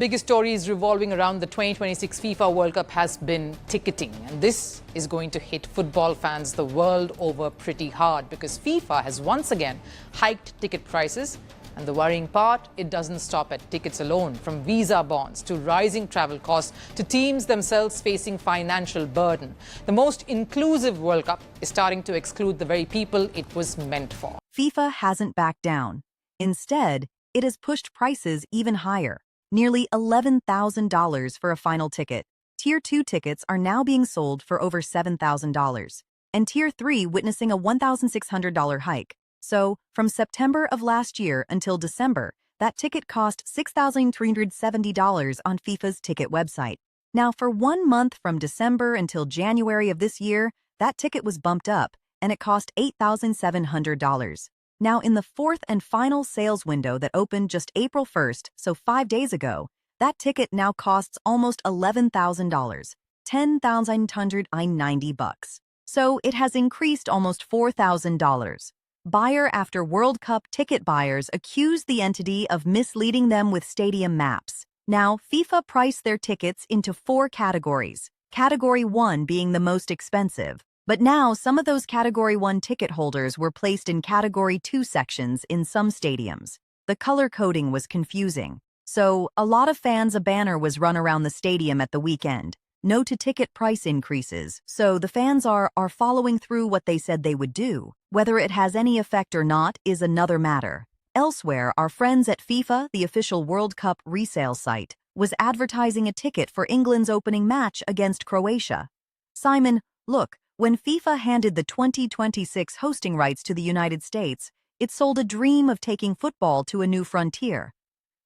biggest stories revolving around the 2026 FIFA World Cup has been ticketing. And this is going to hit football fans the world over pretty hard because FIFA has once again hiked ticket prices. And the worrying part, it doesn't stop at tickets alone. From visa bonds to rising travel costs to teams themselves facing financial burden. The most inclusive World Cup is starting to exclude the very people it was meant for. FIFA hasn't backed down. Instead, it has pushed prices even higher. Nearly $11,000 for a final ticket. Tier 2 tickets are now being sold for over $7,000, and Tier 3 witnessing a $1,600 hike. So, from September of last year until December, that ticket cost $6,370 on FIFA's ticket website. Now, for 1 month from December until January of this year, that ticket was bumped up, and it cost $8,700. Now, in the fourth and final sales window that opened just April 1st, so 5 days ago, that ticket now costs almost $11,000, $10,990. So it has increased almost $4,000. Buyer after World Cup ticket buyers accused the entity of misleading them with stadium maps. Now, FIFA priced their tickets into 4 categories, Category 1 being the most expensive. But now, some of those Category 1 ticket holders were placed in Category 2 sections in some stadiums. The color coding was confusing. So, a lot of fans a banner was run around the stadium at the weekend. No to ticket price increases, so the fans are following through what they said they would do. Whether it has any effect or not is another matter. Elsewhere, our friends at FIFA, the official World Cup resale site, was advertising a ticket for England's opening match against Croatia. Simon, look. When FIFA handed the 2026 hosting rights to the United States, it sold a dream of taking football to a new frontier.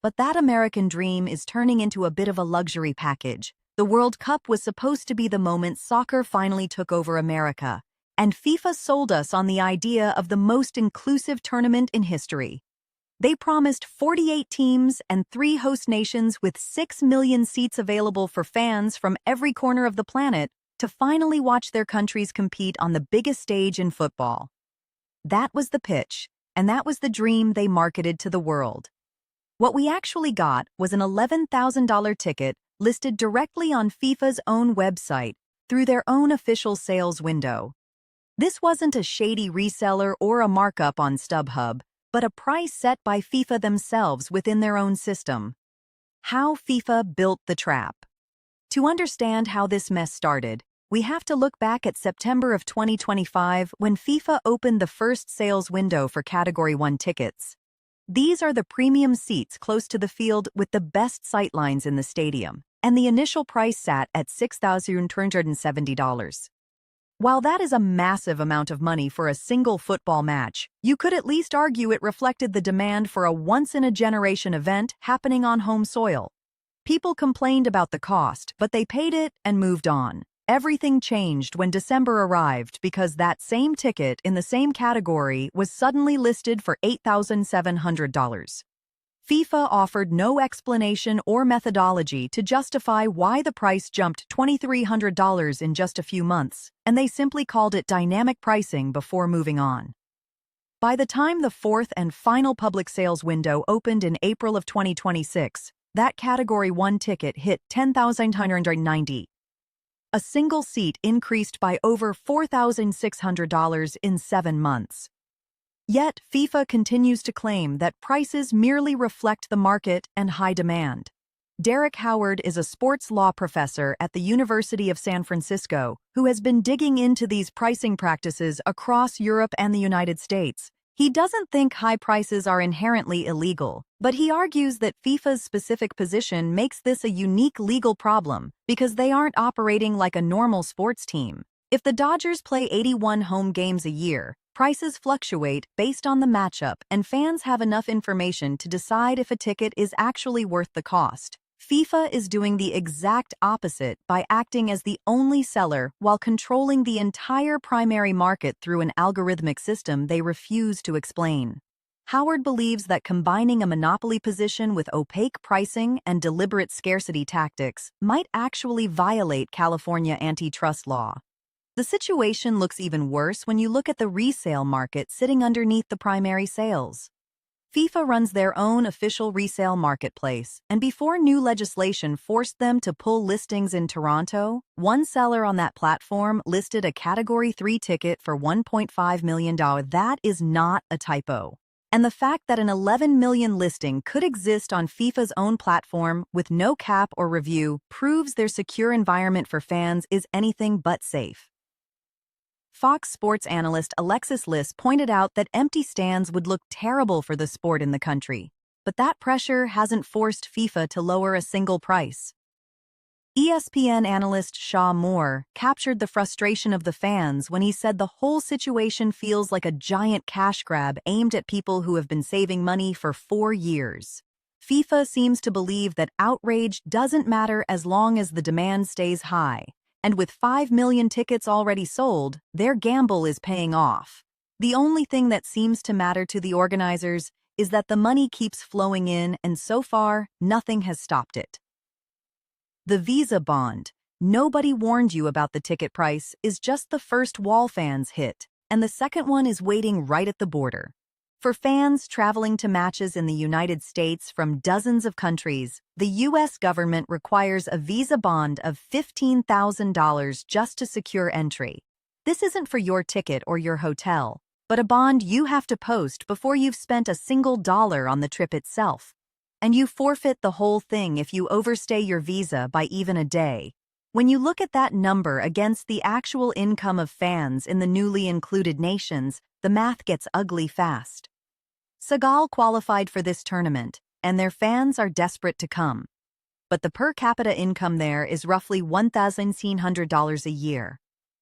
But that American dream is turning into a bit of a luxury package. The World Cup was supposed to be the moment soccer finally took over America, and FIFA sold us on the idea of the most inclusive tournament in history. They promised 48 teams and 3 host nations with 6 million seats available for fans from every corner of the planet to finally watch their countries compete on the biggest stage in football. That was the pitch, and that was the dream they marketed to the world. What we actually got was an $11,000 ticket listed directly on FIFA's own website through their own official sales window. This wasn't a shady reseller or a markup on StubHub, but a price set by FIFA themselves within their own system. How FIFA built the trap. To understand how this mess started, we have to look back at September of 2025 when FIFA opened the first sales window for Category 1 tickets. These are the premium seats close to the field with the best sightlines in the stadium, and the initial price sat at $6,270. While that is a massive amount of money for a single football match, you could at least argue it reflected the demand for a once-in-a-generation event happening on home soil. People complained about the cost, but they paid it and moved on. Everything changed when December arrived because that same ticket in the same category was suddenly listed for $8,700. FIFA offered no explanation or methodology to justify why the price jumped $2,300 in just a few months, and they simply called it dynamic pricing before moving on. By the time the fourth and final public sales window opened in April of 2026, that Category 1 ticket hit $10,990. A single seat increased by over $4,600 in 7 months. Yet, FIFA continues to claim that prices merely reflect the market and high demand. Derek Howard is a sports law professor at the University of San Francisco who has been digging into these pricing practices across Europe and the United States. He doesn't think high prices are inherently illegal, but he argues that FIFA's specific position makes this a unique legal problem because they aren't operating like a normal sports team. If the Dodgers play 81 home games a year, prices fluctuate based on the matchup and fans have enough information to decide if a ticket is actually worth the cost. FIFA is doing the exact opposite by acting as the only seller while controlling the entire primary market through an algorithmic system they refuse to explain. Howard believes that combining a monopoly position with opaque pricing and deliberate scarcity tactics might actually violate California antitrust law. The situation looks even worse when you look at the resale market sitting underneath the primary sales. FIFA runs their own official resale marketplace, and before new legislation forced them to pull listings in Toronto, one seller on that platform listed a Category 3 ticket for $1.5 million. That is not a typo. And the fact that an 11 million listing could exist on FIFA's own platform with no cap or review proves their secure environment for fans is anything but safe. Fox Sports analyst Alexis Liss pointed out that empty stands would look terrible for the sport in the country, but that pressure hasn't forced FIFA to lower a single price. ESPN analyst Shaw Moore captured the frustration of the fans when he said the whole situation feels like a giant cash grab aimed at people who have been saving money for 4 years. FIFA seems to believe that outrage doesn't matter as long as the demand stays high. And with 5 million tickets already sold, their gamble is paying off. The only thing that seems to matter to the organizers is that the money keeps flowing in, and so far, nothing has stopped it. The Visa bond. Nobody warned you about the ticket price is just the first wall fans hit, and the second one is waiting right at the border. For fans traveling to matches in the United States from dozens of countries, the U.S. government requires a visa bond of $15,000 just to secure entry. This isn't for your ticket or your hotel, but a bond you have to post before you've spent a single dollar on the trip itself. And you forfeit the whole thing if you overstay your visa by even a day. When you look at that number against the actual income of fans in the newly included nations, the math gets ugly fast. Senegal qualified for this tournament, and their fans are desperate to come. But the per capita income there is roughly $1,600 a year.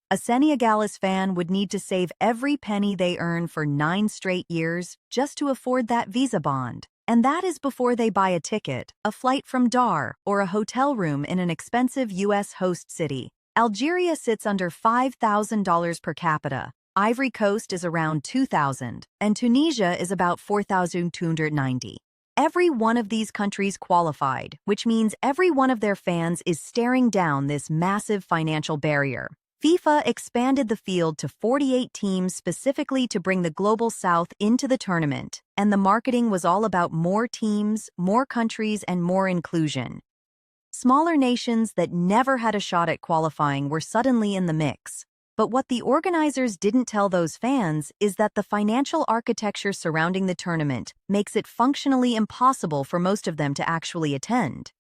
A Senegalese fan would need to save every penny they earn for 9 straight years just to afford that visa bond. And that is before they buy a ticket, a flight from Dar, or a hotel room in an expensive U.S. host city. Algeria sits under $5,000 per capita. Ivory Coast is around $2,000, and Tunisia is about $4,290. Every one of these countries qualified, which means every one of their fans is staring down this massive financial barrier. FIFA expanded the field to 48 teams specifically to bring the Global South into the tournament, and the marketing was all about more teams, more countries, and more inclusion. Smaller nations that never had a shot at qualifying were suddenly in the mix. But what the organizers didn't tell those fans is that the financial architecture surrounding the tournament makes it functionally impossible for most of them to actually attend.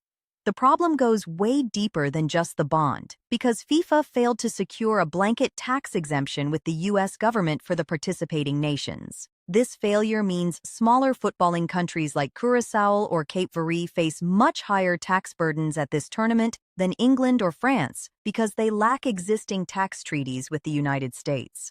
The problem goes way deeper than just the bond, because FIFA failed to secure a blanket tax exemption with the U.S. government for the participating nations. This failure means smaller footballing countries like Curaçao or Cape Verde face much higher tax burdens at this tournament than England or France because they lack existing tax treaties with the United States.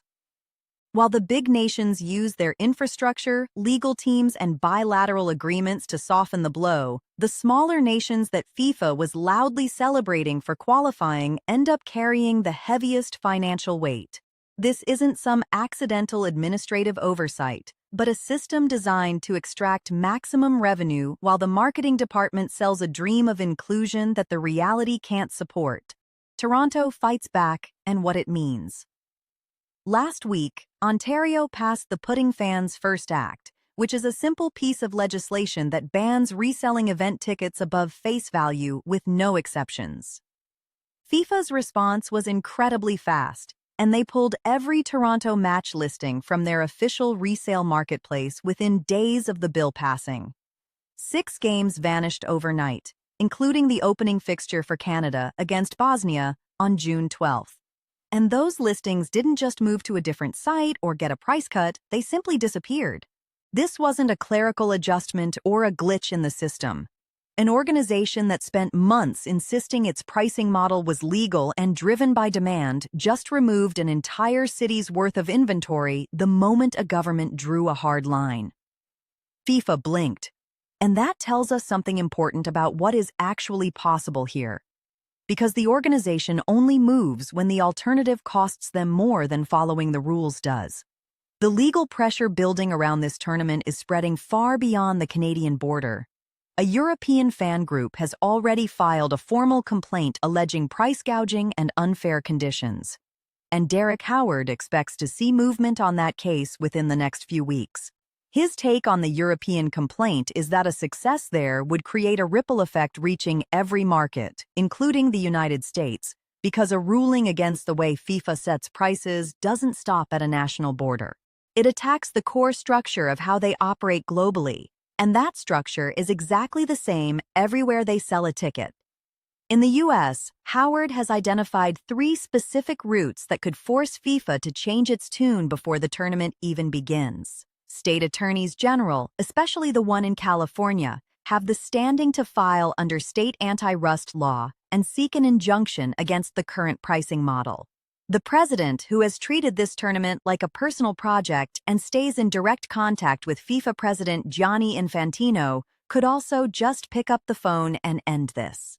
While the big nations use their infrastructure, legal teams, and bilateral agreements to soften the blow, the smaller nations that FIFA was loudly celebrating for qualifying end up carrying the heaviest financial weight. This isn't some accidental administrative oversight, but a system designed to extract maximum revenue while the marketing department sells a dream of inclusion that the reality can't support. Toronto fights back, and what it means. Last week, Ontario passed the Putting Fans First Act, which is a simple piece of legislation that bans reselling event tickets above face value with no exceptions. FIFA's response was incredibly fast, and they pulled every Toronto match listing from their official resale marketplace within days of the bill passing. 6 games vanished overnight, including the opening fixture for Canada against Bosnia on June 12th. And those listings didn't just move to a different site or get a price cut, they simply disappeared. This wasn't a clerical adjustment or a glitch in the system. An organization that spent months insisting its pricing model was legal and driven by demand just removed an entire city's worth of inventory the moment a government drew a hard line. FIFA blinked. And that tells us something important about what is actually possible here. Because the organization only moves when the alternative costs them more than following the rules does. The legal pressure building around this tournament is spreading far beyond the Canadian border. A European fan group has already filed a formal complaint alleging price gouging and unfair conditions. And Derek Howard expects to see movement on that case within the next few weeks. His take on the European complaint is that a success there would create a ripple effect reaching every market, including the United States, because a ruling against the way FIFA sets prices doesn't stop at a national border. It attacks the core structure of how they operate globally, and that structure is exactly the same everywhere they sell a ticket. In the US, Howard has identified 3 specific routes that could force FIFA to change its tune before the tournament even begins. State attorneys general, especially the one in California, have the standing to file under state anti-rust law and seek an injunction against the current pricing model. The president, who has treated this tournament like a personal project and stays in direct contact with FIFA president Gianni Infantino, could also just pick up the phone and end this.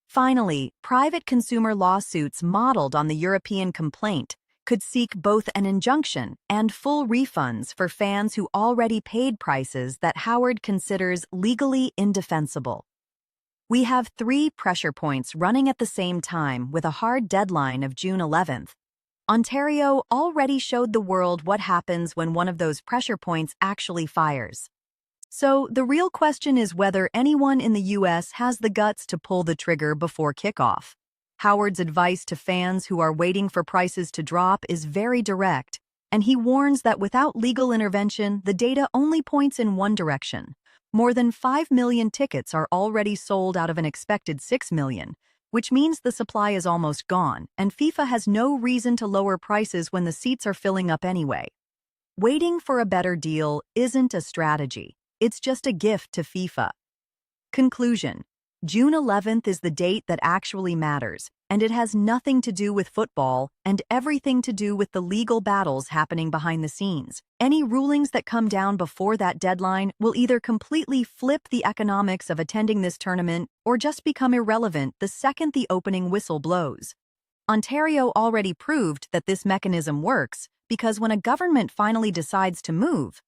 Finally, private consumer lawsuits modeled on the European complaint could seek both an injunction and full refunds for fans who already paid prices that Howard considers legally indefensible. We have 3 pressure points running at the same time with a hard deadline of June 11th. Ontario already showed the world what happens when one of those pressure points actually fires. So the real question is whether anyone in the US has the guts to pull the trigger before kickoff. Howard's advice to fans who are waiting for prices to drop is very direct, and he warns that without legal intervention, the data only points in one direction. More than 5 million tickets are already sold out of an expected 6 million, which means the supply is almost gone, and FIFA has no reason to lower prices when the seats are filling up anyway. Waiting for a better deal isn't a strategy. It's just a gift to FIFA. Conclusion: June 11th is the date that actually matters, and it has nothing to do with football and everything to do with the legal battles happening behind the scenes. Any rulings that come down before that deadline will either completely flip the economics of attending this tournament or just become irrelevant the second the opening whistle blows. Ontario already proved that this mechanism works because when a government finally decides to move,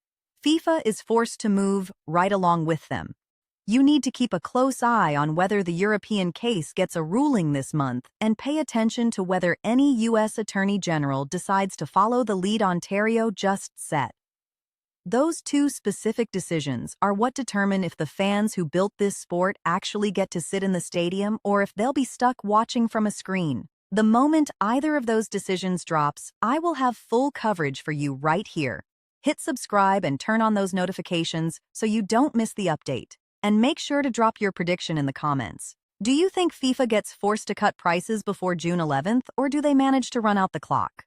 FIFA is forced to move right along with them. You need to keep a close eye on whether the European case gets a ruling this month and pay attention to whether any U.S. Attorney General decides to follow the lead Ontario just set. Those 2 specific decisions are what determine if the fans who built this sport actually get to sit in the stadium or if they'll be stuck watching from a screen. The moment either of those decisions drops, I will have full coverage for you right here. Hit subscribe and turn on those notifications so you don't miss the update. And make sure to drop your prediction in the comments. Do you think FIFA gets forced to cut prices before June 11th, or do they manage to run out the clock?